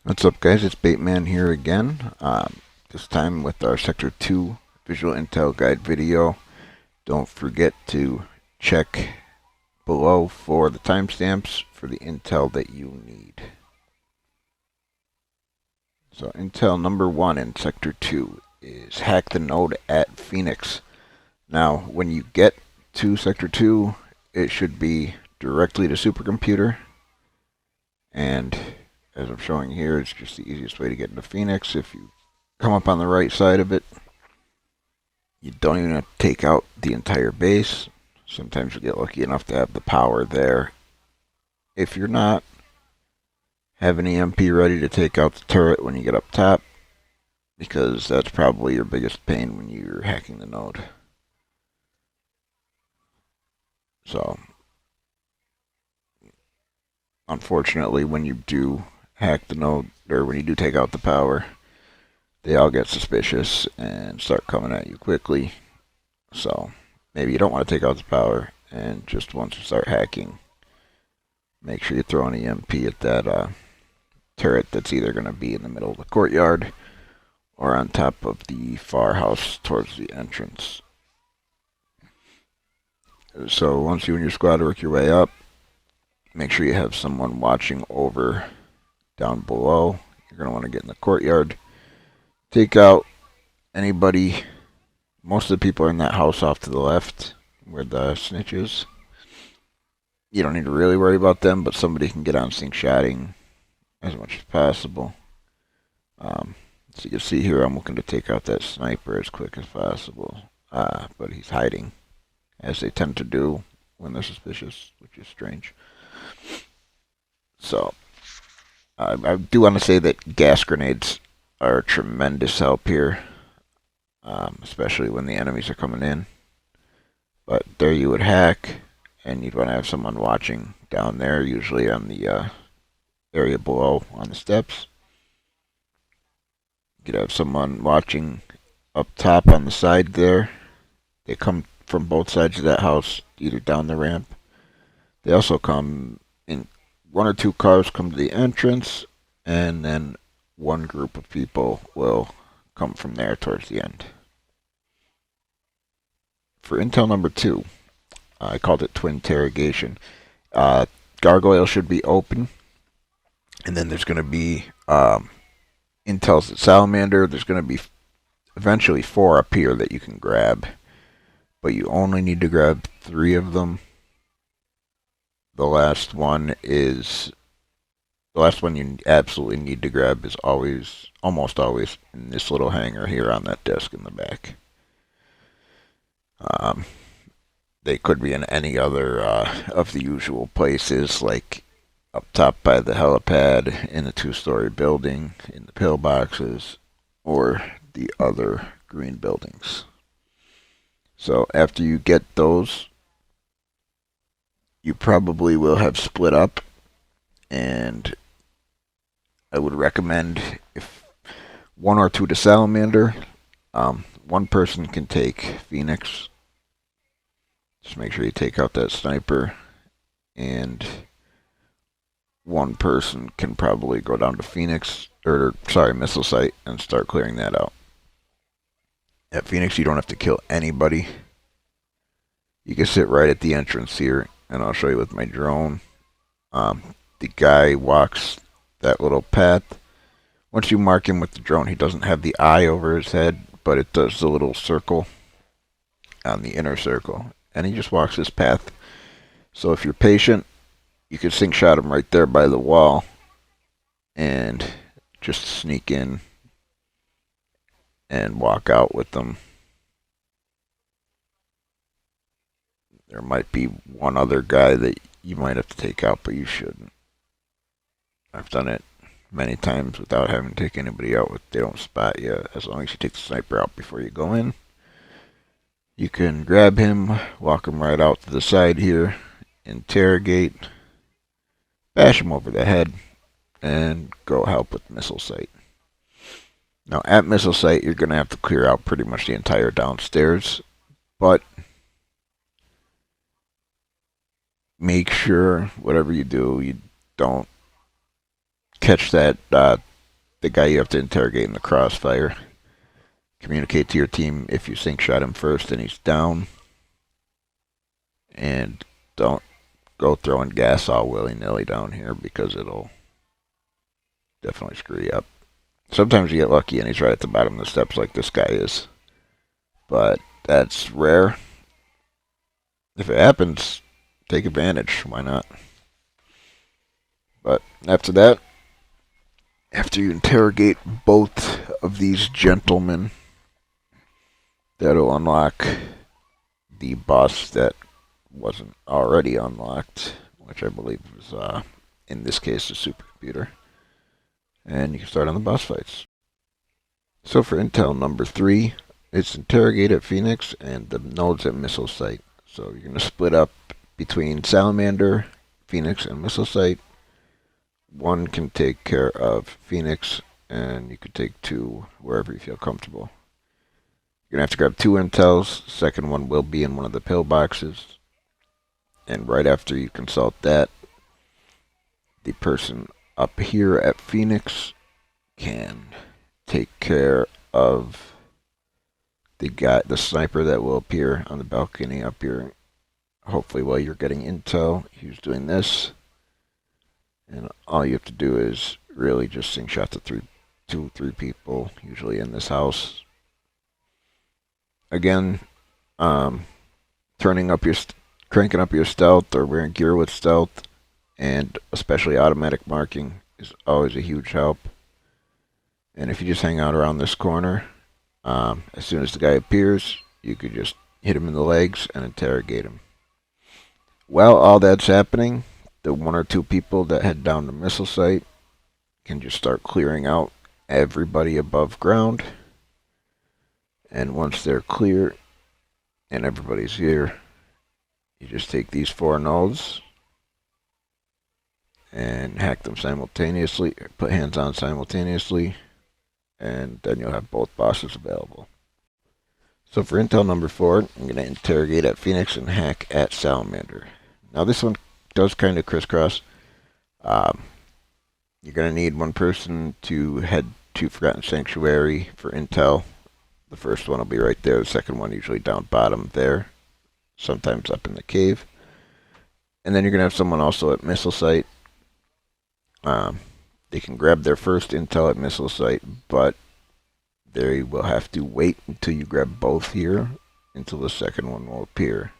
What's up, guys? It's Bateman here again. This time with our Sector 2 Visual Intel Guide video. Don't forget to check below for the timestamps for the intel that you need. So intel number 1 in Sector 2 is hack the node at Phoenix. Now, when you get to Sector 2, it should be directly to supercomputer, and as I'm showing here, it's just the easiest way to get into Phoenix. If you come up on the right side of it, you don't even have to take out the entire base. Sometimes you get lucky enough to have the power there. If you're not, have an EMP ready to take out the turret when you get up top, because that's probably your biggest pain when you're hacking the node. So, unfortunately, when you do hack the node, or when you do take out the power, they all get suspicious and start coming at you quickly. So maybe you don't want to take out the power, and just once you start hacking, make sure you throw an EMP at that turret that's either going to be in the middle of the courtyard or on top of the far house towards the entrance. So once you and your squad work your way up, make sure you have someone watching over down below. You're going to want to get in the courtyard. Take out anybody. Most of the people are in that house off to the left where the snitch is. You don't need to really worry about them, but somebody can get on sync shotting as much as possible. So you can see here, I'm looking to take out that sniper as quick as possible. But he's hiding, as they tend to do when they're suspicious, which is strange. So I do want to say that gas grenades are a tremendous help here, especially when the enemies are coming in. But there you would hack, and you'd want to have someone watching down there, usually on the area below on the steps. You could have someone watching up top on the side there. They come from both sides of that house, either down the ramp. They also come in, one or two cars come to the entrance, and then one group of people will come from there towards the end. For intel number 2, I called it Twin Interrogation. Gargoyle should be open, and then there's going to be intels at Salamander. There's going to be eventually 4 up here that you can grab, but you only need to grab 3 of them. The last one you absolutely need to grab is almost always in this little hangar here on that desk in the back. They could be in any other of the usual places, like up top by the helipad, in the 2-story building, in the pillboxes, or the other green buildings. So after you get those, you probably will have split up, and I would recommend, if 1 or 2 to Salamander, one person can take Phoenix. Just make sure you take out that sniper, and one person can probably go down to Phoenix, missile site, and start clearing that out. At Phoenix, you don't have to kill anybody. You can sit right at the entrance here, and I'll show you with my drone. The guy walks that little path. Once you mark him with the drone, he doesn't have the eye over his head, but it does the little circle on the inner circle, and he just walks this path. So if you're patient, you can sync shot him right there by the wall and just sneak in and walk out with them. There might be one other guy that you might have to take out, but you shouldn't. I've done it many times without having to take anybody out. They don't spot you. As long as you take the sniper out before you go in, you can grab him, walk him right out to the side here, interrogate, bash him over the head, and go help with missile site. Now at missile site, you're going to have to clear out pretty much the entire downstairs, but make sure whatever you do, you don't catch that the guy you have to interrogate in the crossfire. Communicate to your team if you sync shot him first and he's down. And don't go throwing gas all willy-nilly down here because it'll definitely screw you up. Sometimes you get lucky and he's right at the bottom of the steps like this guy is. But that's rare. If it happens, take advantage. Why not? But after that, after you interrogate both of these gentlemen, that'll unlock the boss that wasn't already unlocked, which I believe was, in this case, a supercomputer. And you can start on the boss fights. So for intel number 3, it's Interrogate at Phoenix and the Nodes at Missile Site. So you're going to split up between Salamander, Phoenix, and Missile Site. One can take care of Phoenix, and you can take 2 wherever you feel comfortable. You're going to have to grab 2 intels. The second one will be in one of the pillboxes. And right after you consult that, the person up here at Phoenix can take care of the sniper that will appear on the balcony up here. Hopefully while you're getting intel, he's doing this. And all you have to do is really just sync shot to 2, 3 people, usually in this house. Again, cranking up your stealth or wearing gear with stealth, and especially automatic marking is always a huge help. And if you just hang out around this corner, as soon as the guy appears, you could just hit him in the legs and interrogate him. While all that's happening, the 1 or 2 people that head down the missile site can just start clearing out everybody above ground. And once they're clear and everybody's here, you just take these 4 nodes and hack them simultaneously, put hands on simultaneously, and then you'll have both bosses available. So for intel number 4, I'm going to interrogate at Phoenix and hack at Salamander. Now this one does kind of crisscross. You're going to need one person to head to Forgotten Sanctuary for intel. The first one will be right there. The second one usually down bottom there. Sometimes up in the cave. And then you're going to have someone also at Missile Site. They can grab their first intel at Missile Site, but they will have to wait until you grab both here, until the second one will appear.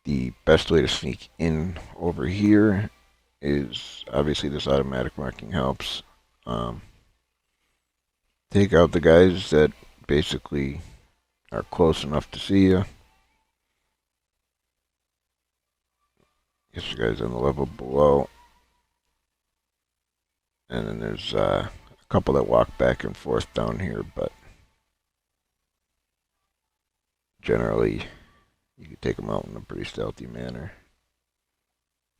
The best way to sneak in over here is, obviously this automatic marking helps. Take out the guys that basically are close enough to see you. Get you guys on the level below. And then there's a couple that walk back and forth down here, but generally you can take them out in a pretty stealthy manner.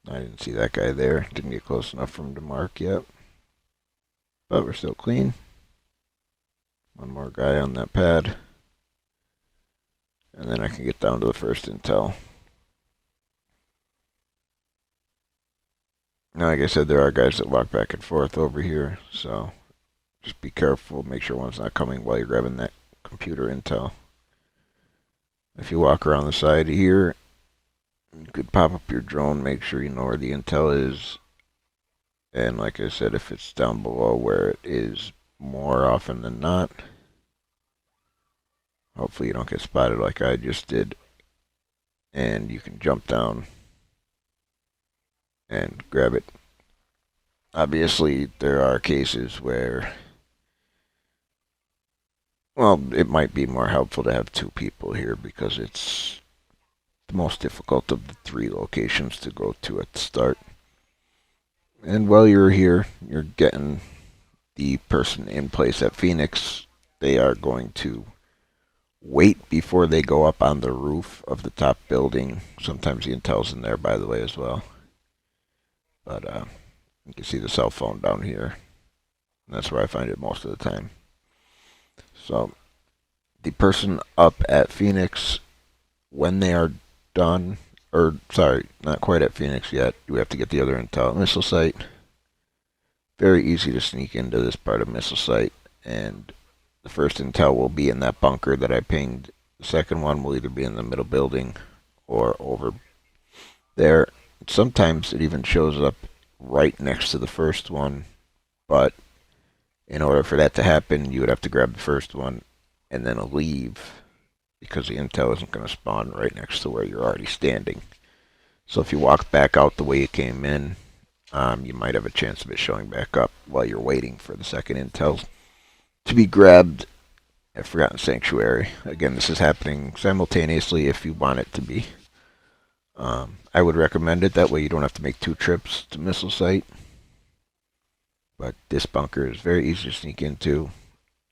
I didn't see that guy there. Didn't get close enough for him to mark yet. But we're still clean. One more guy on that pad. And then I can get down to the first intel. Now, like I said, there are guys that walk back and forth over here, so just be careful. Make sure one's not coming while you're grabbing that computer intel. If you walk around the side here, you could pop up your drone, make sure you know where the intel is. And like I said, if it's down below where it is more often than not, hopefully you don't get spotted like I just did. And you can jump down and grab it. Obviously, there are cases where, well, it might be more helpful to have 2 people here because it's the most difficult of the 3 locations to go to at the start. And while you're here, you're getting the person in place at Phoenix. They are going to wait before they go up on the roof of the top building. Sometimes the intel's in there, by the way, as well. But you can see the cell phone down here. And that's where I find it most of the time. So the person up at Phoenix, when they are done, or sorry, not quite at Phoenix yet, we have to get the other intel at Missile Site. very easy to sneak into this part of missile site, and the first intel will be in that bunker that I pinged. The second one will either be in the middle building or over there. Sometimes it even shows up right next to the first one, but in order for that to happen, you would have to grab the first one and then leave because the intel isn't going to spawn right next to where you're already standing. So if you walk back out the way you came in, you might have a chance of it showing back up while you're waiting for the second intel to be grabbed at Forgotten Sanctuary. Again, this is happening simultaneously if you want it to be. I would recommend it. That way you don't have to make 2 trips to missile site. But this bunker is very easy to sneak into.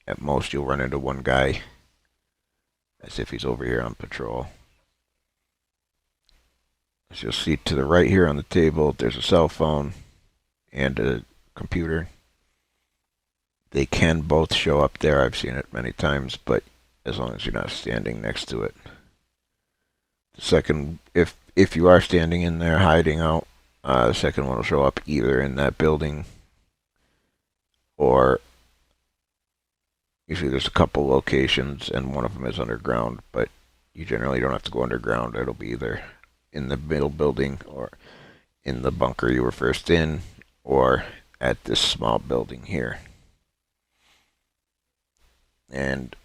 At most, you'll run into one guy as if he's over here on patrol. As you'll see to the right here on the table, there's a cell phone and a computer. They can both show up there. I've seen it many times, but as long as you're not standing next to it. The second, if you are standing in there hiding out, the second one will show up either in that building or usually there's a couple locations and one of them is underground, but you generally don't have to go underground. It'll be either in the middle building or in the bunker you were first in or at this small building here. And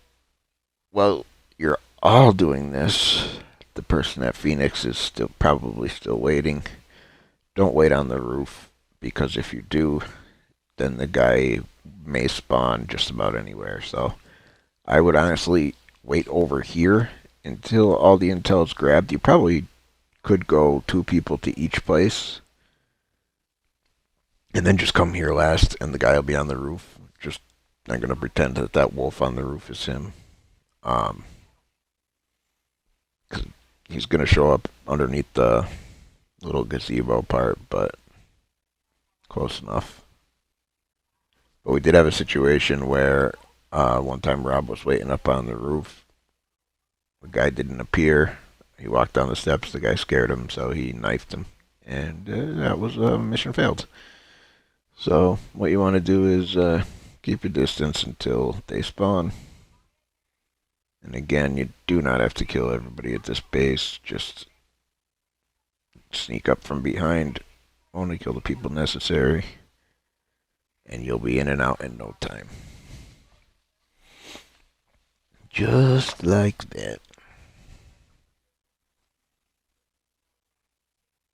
while you're all doing this, the person at Phoenix is probably still waiting. Don't wait on the roof, because if you do, then the guy may spawn just about anywhere. So I would honestly wait over here until all the intel is grabbed. You probably could go 2 people to each place, and then just come here last, and the guy will be on the roof. Just not going to pretend that that wolf on the roof is him. 'Cause he's going to show up underneath the little gazebo part, but close enough. But we did have a situation where one time Rob was waiting up on the roof. The guy didn't appear. He walked down the steps. The guy scared him, so he knifed him. And that was mission failed. So what you want to do is keep your distance until they spawn. And again, you do not have to kill everybody at this base. Just sneak up from behind. Only kill the people necessary. And you'll be in and out in no time. Just like that.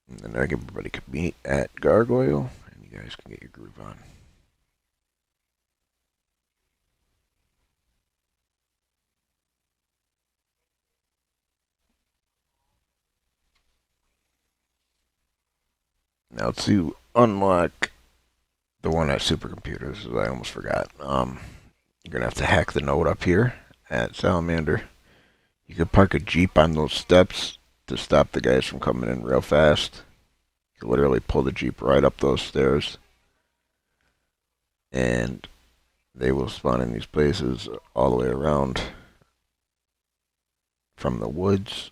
And then everybody can meet at Gargoyle, and you guys can get your groove on. Now to unlock the one at supercomputers, I almost forgot. You're gonna have to hack the node up here at Salamander. You can park a Jeep on those steps to stop the guys from coming in real fast. You literally pull the Jeep right up those stairs, and they will spawn in these places all the way around from the woods.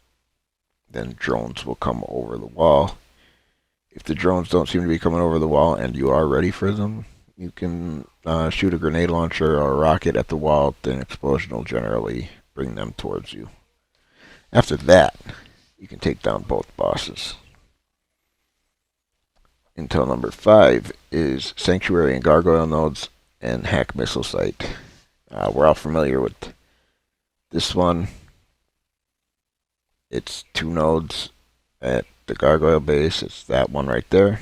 Then drones will come over the wall. If the drones don't seem to be coming over the wall and you are ready for them, you can shoot a grenade launcher or a rocket at the wall. Then explosion will generally bring them towards you. After that, you can take down both bosses. Intel number 5 is Sanctuary and Gargoyle nodes and Hack missile site. We're all familiar with this one. It's 2 nodes at the Gargoyle base. It's that one right there.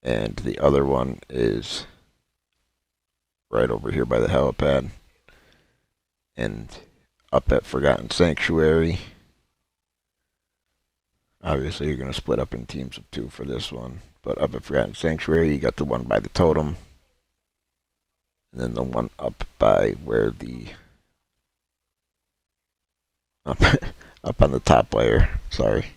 And the other one is right over here by the helipad. And up at Forgotten Sanctuary. Obviously, you're going to split up in teams of 2 for this one. But up at Forgotten Sanctuary, you got the one by the totem. And then the one up by where the... Up on the top layer. Sorry.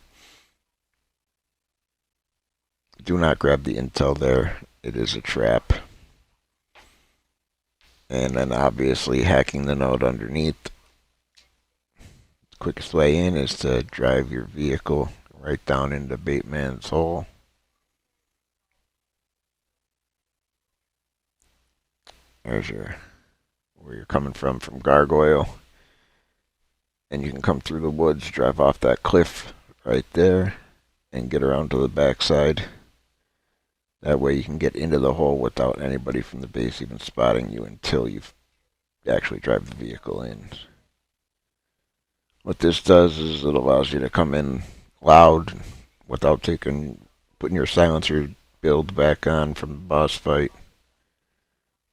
Do not grab the intel there. It is a trap. And then obviously hacking the node underneath. The quickest way in is to drive your vehicle right down into Bateman's hole. There's where you're coming from Gargoyle. And you can come through the woods, drive off that cliff right there, and get around to the backside. That way you can get into the hole without anybody from the base even spotting you until you actually drive the vehicle in. What this does is it allows you to come in loud without putting your silencer build back on from the boss fight.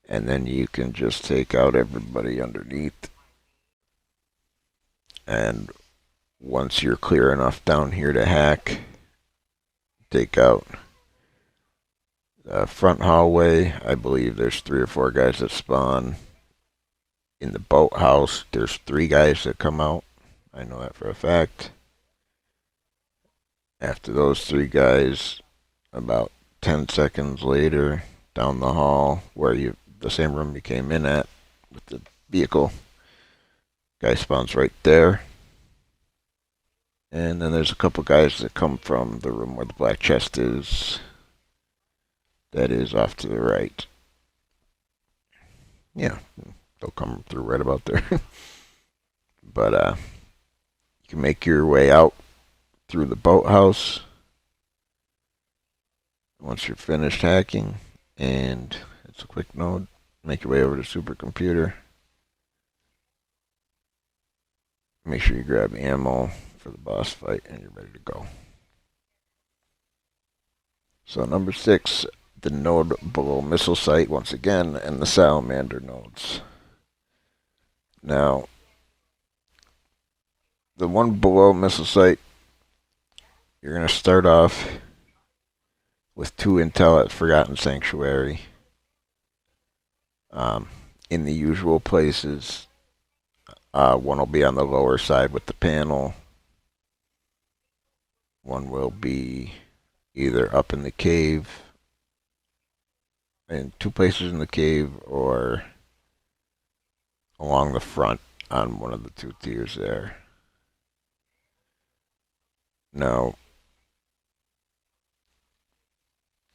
And then you can just take out everybody underneath. And once you're clear enough down here to hack, take out the front hallway. I believe there's 3 or 4 guys that spawn. In the boathouse, there's 3 guys that come out. I know that for a fact. After those 3 guys, about 10 seconds later, down the hall, the same room you came in at with the vehicle, guy spawns right there. And then there's a couple guys that come from the room where the black chest is. That is off to the right. Yeah, they'll come through right about there. But you can make your way out through the boathouse once you're finished hacking. And it's a quick node. Make your way over to supercomputer. Make sure you grab ammo for the boss fight and you're ready to go. So number 6, the node below missile site once again, and the salamander nodes. Now, the one below missile site, you're going to start off with 2 intel at Forgotten Sanctuary. In the usual places, one will be on the lower side with the panel. One will be either up in the cave, in 2 places in the cave, or along the front on one of the 2 tiers there. Now,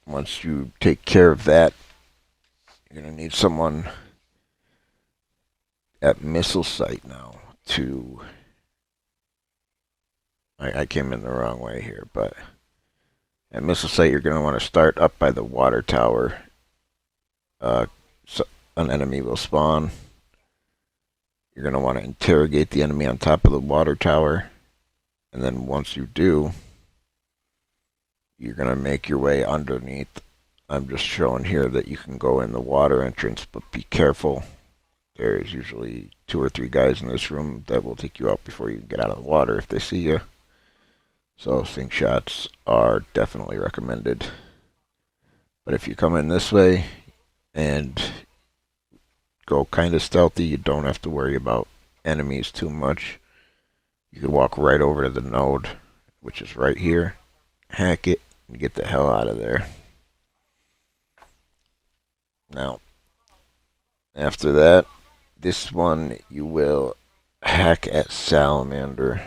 once you take care of that, you're going to need someone at missile site now to... I came in the wrong way here, but at missile site you're going to want to start up by the water tower. So an enemy will spawn. You're going to want to interrogate the enemy on top of the water tower. And then once you do, you're going to make your way underneath. I'm just showing here that you can go in the water entrance, but be careful. There's usually 2 or 3 guys in this room that will take you out before you can get out of the water if they see you. So sink shots are definitely recommended. But if you come in this way and go kind of stealthy, you don't have to worry about enemies too much. You can walk right over to the node, which is right here, hack it, and get the hell out of there. Now, after that, this one you will hack at Salamander.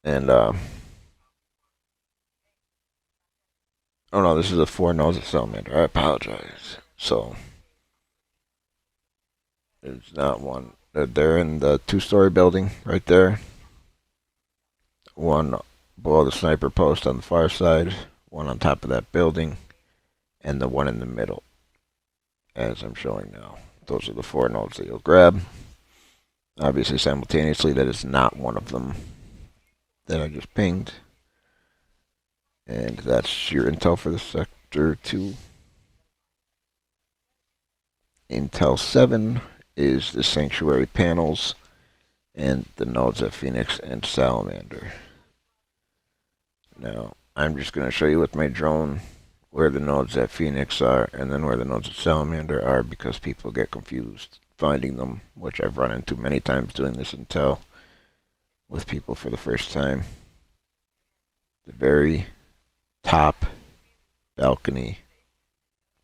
And, oh no, this is the 4 nodes at Salamander. I apologize. So, there's not one. They're in the 2-story building right there. One below the sniper post on the far side. One on top of that building. And the one in the middle, as I'm showing now. Those are the 4 nodes that you'll grab. Obviously, simultaneously, that is not one of them that I just pinged. And that's your intel for the Sector 2. Intel 7 is the Sanctuary panels and the nodes at Phoenix and Salamander. Now, I'm just going to show you with my drone where the nodes at Phoenix are and then where the nodes at Salamander are, because people get confused finding them, which I've run into many times doing this intel with people for the first time. The very top balcony,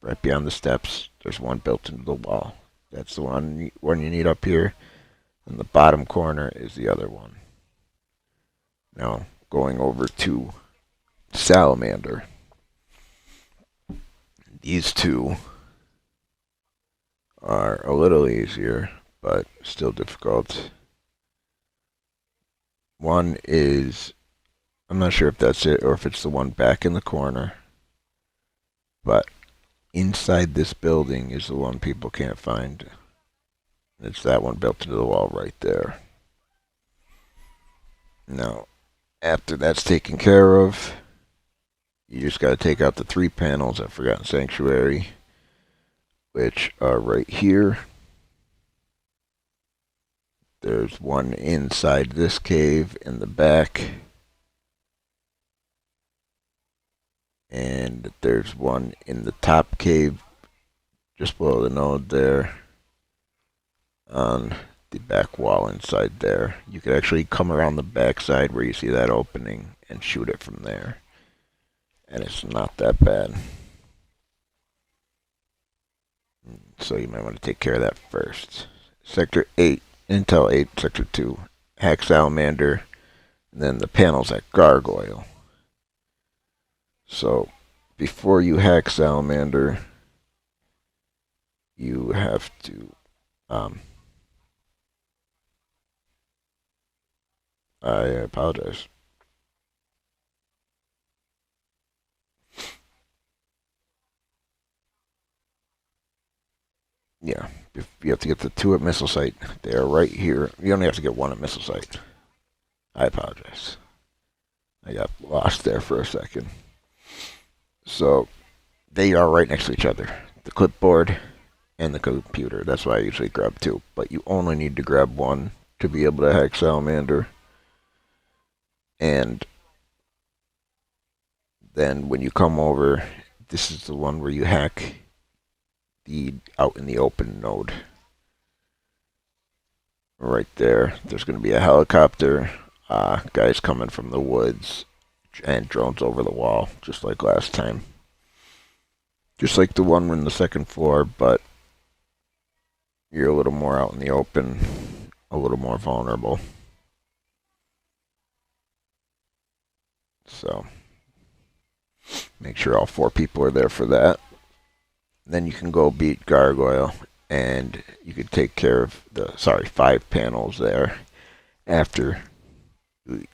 right beyond the steps, there's one built into the wall. That's the one you need up here. And the bottom corner is the other one. Now, going over to Salamander. These two are a little easier, but still difficult. One is, I'm not sure if that's it or if it's the one back in the corner, but inside this building is the one people can't find. It's that one built into the wall right there. Now, after that's taken care of, you just got to take out the 3 panels at Forgotten Sanctuary, which are right here. There's one inside this cave in the back. And there's one in the top cave just below the node there on the back wall inside there. You could actually come around the back side where you see that opening and shoot it from there. And it's not that bad. So you might want to take care of that first. Sector 8, Intel 8, Sector 2, Hack Salamander, and then the Panels+Gargoyle. So before you hack Salamander, you have to I apologize. Yeah, you have to get the 2 at missile site. They are right here. You only have to get 1 at missile site. I apologize. I got lost there for a second. So they are right next to each other. The clipboard and the computer. That's why I usually grab 2. But you only need to grab 1 to be able to hack Salamander. And then when you come over, this is the one where you hack the out in the open node. Right there. There's going to be a helicopter, guys coming from the woods, and drones over the wall, just like last time. Just like the one on the second floor, but you're a little more out in the open, a little more vulnerable. So make sure all 4 people are there for that. Then you can go beat Gargoyle, and you can take care of the 5 panels there after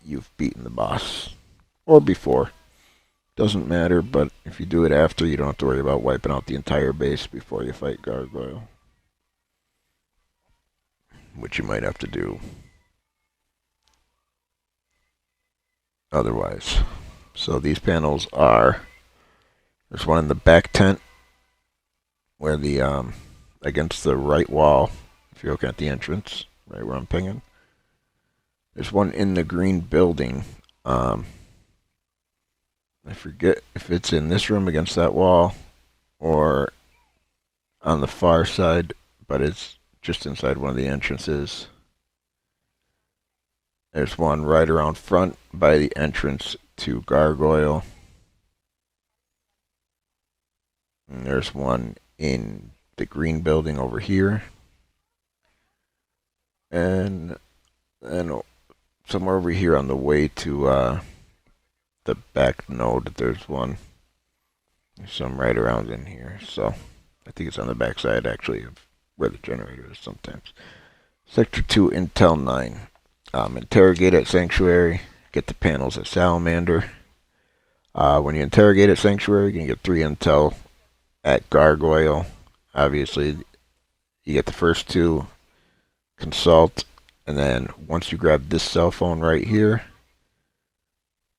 you've beaten the boss, or before. Doesn't matter, but if you do it after, you don't have to worry about wiping out the entire base before you fight Gargoyle, which you might have to do otherwise. So these panels are, there's one in the back tent where the against the right wall, if you're looking at the entrance, right where I'm pinging. There's one in the green building. I forget if it's in this room against that wall or on the far side, but it's just inside one of the entrances. There's one right around front by the entrance to Gargoyle. And there's one in the green building over here. And then somewhere over here on the way to the back node, there's one. There's some right around in here. So I think it's on the back side, actually, of where the generator is sometimes. Sector 2, Intel 9. Interrogate at Sanctuary. Get the panels at Salamander. When you interrogate at Sanctuary, you can get 3 intel at Gargoyle. Obviously, you get the first 2, consult, and then once you grab this cell phone right here,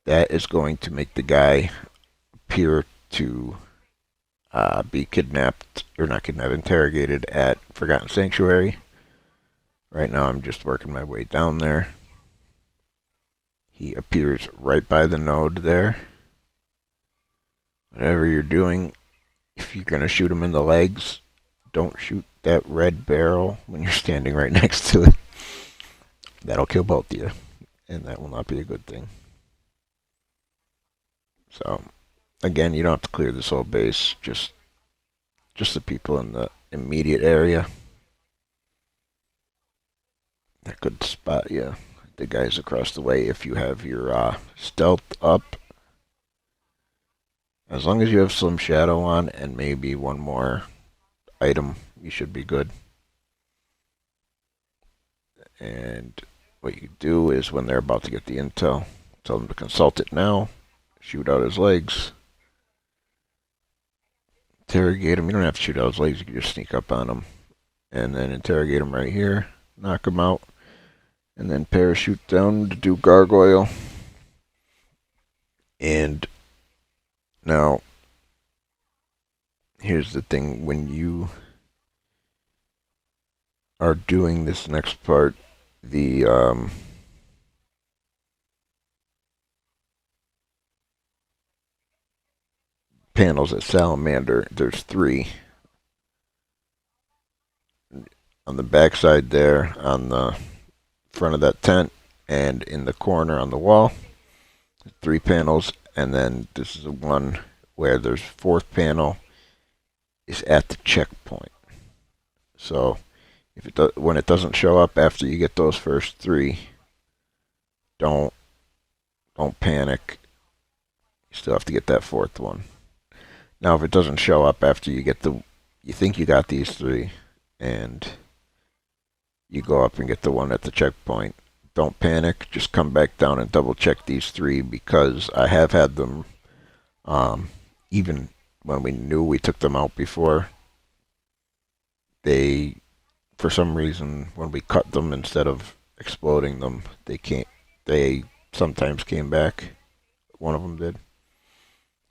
that is going to make the guy appear to be kidnapped, or not kidnapped, interrogated at Forgotten Sanctuary. Right now I'm just working my way down there. He appears right by the node there. Whatever you're doing, if you're going to shoot him in the legs, don't shoot that red barrel when you're standing right next to it. That'll kill both of you, and that will not be a good thing. So, again, you don't have to clear this whole base, just the people in the immediate area that could spot you. The guys across the way, if you have your stealth up, As long as you have some shadow on and maybe one more item, you should be good. And what you do is when they're about to get the intel, tell them to consult it now, shoot out his legs, interrogate him. You don't have to shoot out his legs, you can just sneak up on him. And then interrogate him right here, knock him out, and then parachute down to do gargoyle. And now, here's the thing, when you are doing this next part, the panels at Salamander, there's 3. On the back side there, on the front of that tent, and in the corner on the wall, 3 panels, and then this is the one where there's 4th panel is at the checkpoint. So if when it doesn't show up after you get those first 3, don't panic. You still have to get that 4th one. Now if it doesn't show up after you get you think you got these 3, and you go up and get the one at the checkpoint, don't panic. Just come back down and double check these 3, because I have had them, even when we knew we took them out before, they, for some reason, when we cut them instead of exploding them, they sometimes came back. One of them did.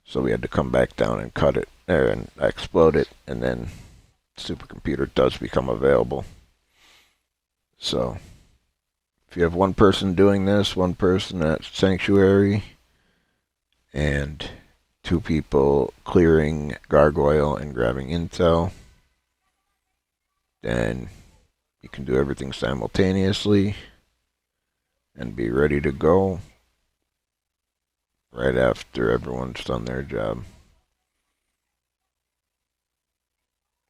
So we had to come back down and cut it there and explode it, and then supercomputer does become available. So if you have one person doing this, one person at Sanctuary, and 2 people clearing Gargoyle and grabbing intel, then you can do everything simultaneously and be ready to go right after everyone's done their job.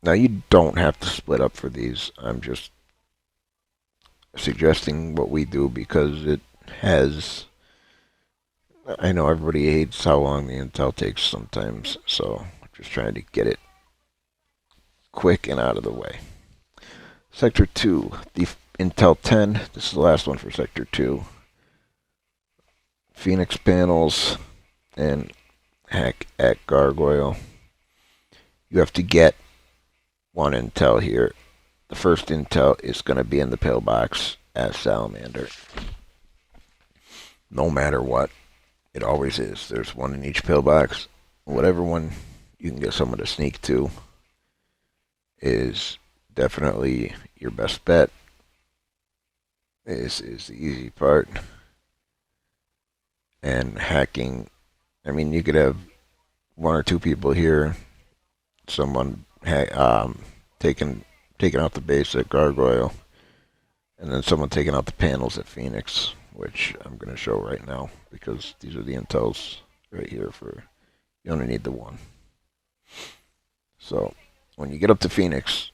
Now you don't have to split up for these. I'm just suggesting what we do because it has... I know everybody hates how long the intel takes sometimes, so I'm just trying to get it quick and out of the way. Sector 2, the Intel 10. This is the last one for Sector 2. Phoenix panels and hack at Gargoyle. You have to get 1 intel here. The first intel is going to be in the pillbox as Salamander. No matter what, it always is. There's 1 in each pillbox. Whatever one you can get someone to sneak to is definitely your best bet. This is the easy part. And hacking, I mean, you could have 1 or 2 people here, someone taking out the base at Gargoyle, and then someone taking out the panels at Phoenix, which I'm going to show right now because these are the intels right here for, you only need the 1. So when you get up to Phoenix,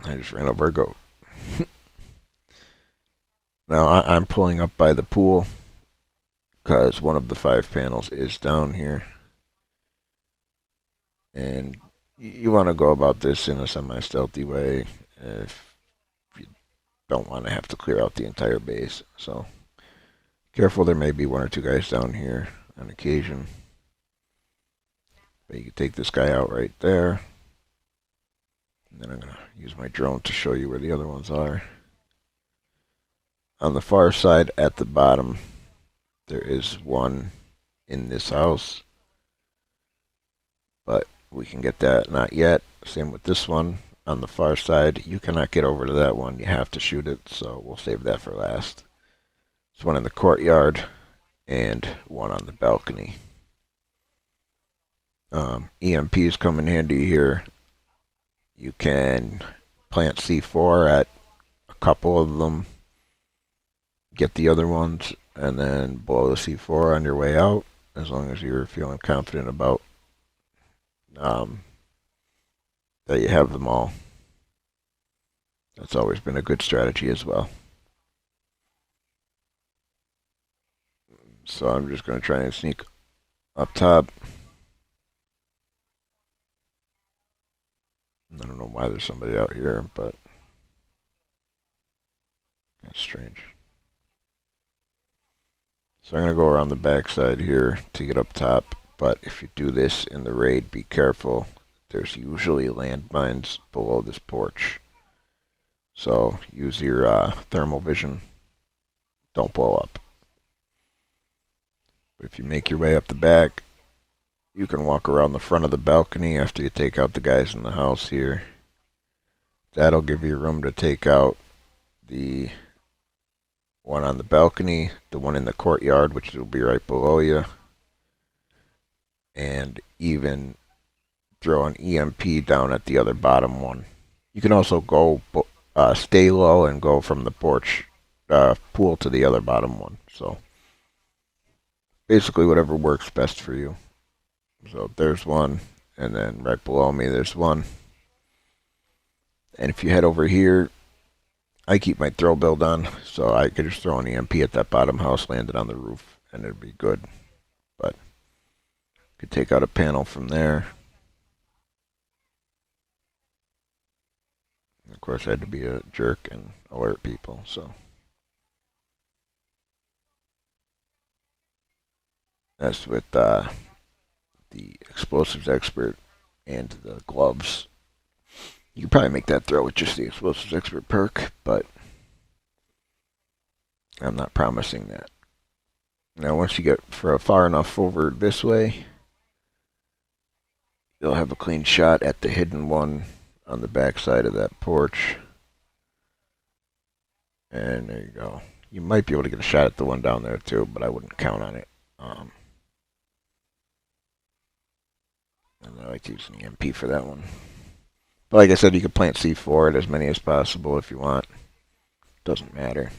I just ran over a goat. Now I'm pulling up by the pool because one of the 5 panels is down here. And you want to go about this in a semi-stealthy way if you don't want to have to clear out the entire base. So careful, there may be 1 or 2 guys down here on occasion. But you can take this guy out right there. And then I'm going to use my drone to show you where the other ones are. On the far side at the bottom, there is 1 in this house. But we can get that, not yet. Same with this one. On the far side, you cannot get over to that one. You have to shoot it, so we'll save that for last. There's 1 in the courtyard and 1 on the balcony. EMPs come in handy here. You can plant C4 at a couple of them, get the other ones, and then blow the C4 on your way out, as long as you're feeling confident about that you have them all. That's always been a good strategy as well. So I'm just going to try and sneak up top. know why there's somebody out here, but that's strange. So I'm going to go around the backside here to get up top. But if you do this in the raid, be careful. There's usually landmines below this porch. So use your thermal vision. Don't blow up. But if you make your way up the back, you can walk around the front of the balcony after you take out the guys in the house here. That'll give you room to take out the one on the balcony, the one in the courtyard, which will be right below you, and even throw an EMP down at the other bottom one. You can also go stay low and go from the porch pool to the other bottom one. So basically whatever works best for you. So there's one, and then right below me there's one. And if you head over here, I keep my throw build on, so I could just throw an EMP at that bottom house, land it on the roof, and it'd be good. But you could take out a panel from there. Of course, I had to be a jerk and alert people, so. That's with the explosives expert and the gloves. You could probably make that throw with just the explosives expert perk, but I'm not promising that. Now, once you get far enough over this way, you'll have a clean shot at the hidden one on the back side of that porch. And there you go. You might be able to get a shot at the one down there too, but I wouldn't count on it. And I like to use an EMP for that one. But like I said, you can plant C4 at as many as possible if you want. Doesn't matter.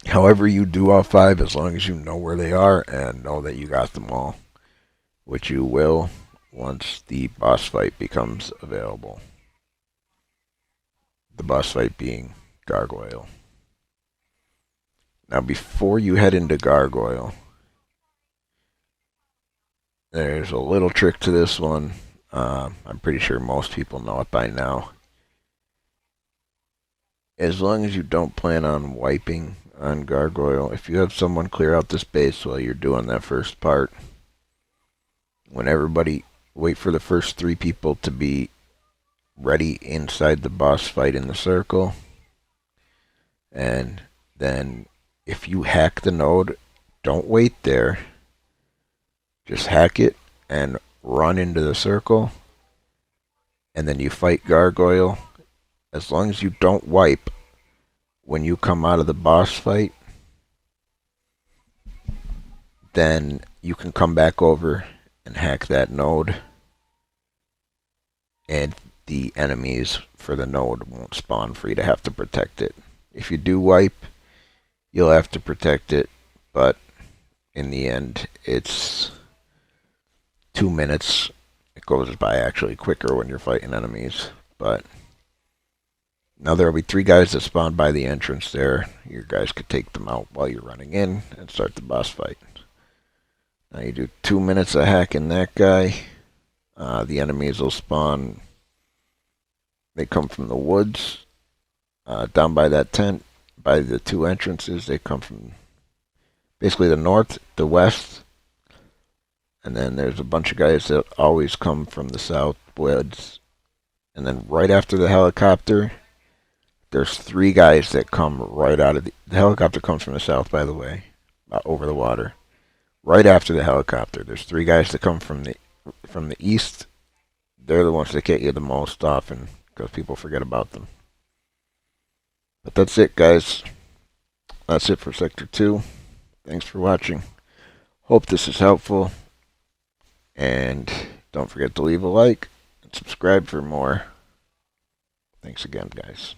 However you do all 5, as long as you know where they are and know that you got them all, which you will once the boss fight becomes available. The boss fight being Gargoyle. Now before you head into Gargoyle, there's a little trick to this one. I'm pretty sure most people know it by now. As long as you don't plan on wiping on Gargoyle, if you have someone clear out this base while you're doing that first part, when everybody wait for the first 3 people to be ready inside the boss fight in the circle, and then if you hack the node, don't wait there. Just hack it and run into the circle, and then you fight Gargoyle. As long as you don't wipe when you come out of the boss fight, then you can come back over and hack that node, and the enemies for the node won't spawn for you to have to protect it. If you do wipe, you'll have to protect it, but in the end, it's 2 minutes. It goes by actually quicker when you're fighting enemies, but now there will be 3 guys that spawn by the entrance there. Your guys could take them out while you're running in and start the boss fight. Now you do 2 minutes of hacking that guy. The enemies will spawn. They come from the woods, down by that tent, by the 2 entrances. They come from basically the north, the west, and then there's a bunch of guys that always come from the south woods. And then right after the helicopter, there's 3 guys that come right out of the helicopter comes from the south, by the way, over the water. Right after the helicopter, there's 3 guys that come from the east. They're the ones that get you the most often because people forget about them. But that's it, guys. That's it for Sector 2. Thanks for watching. Hope this is helpful. And don't forget to leave a like and subscribe for more. Thanks again, guys.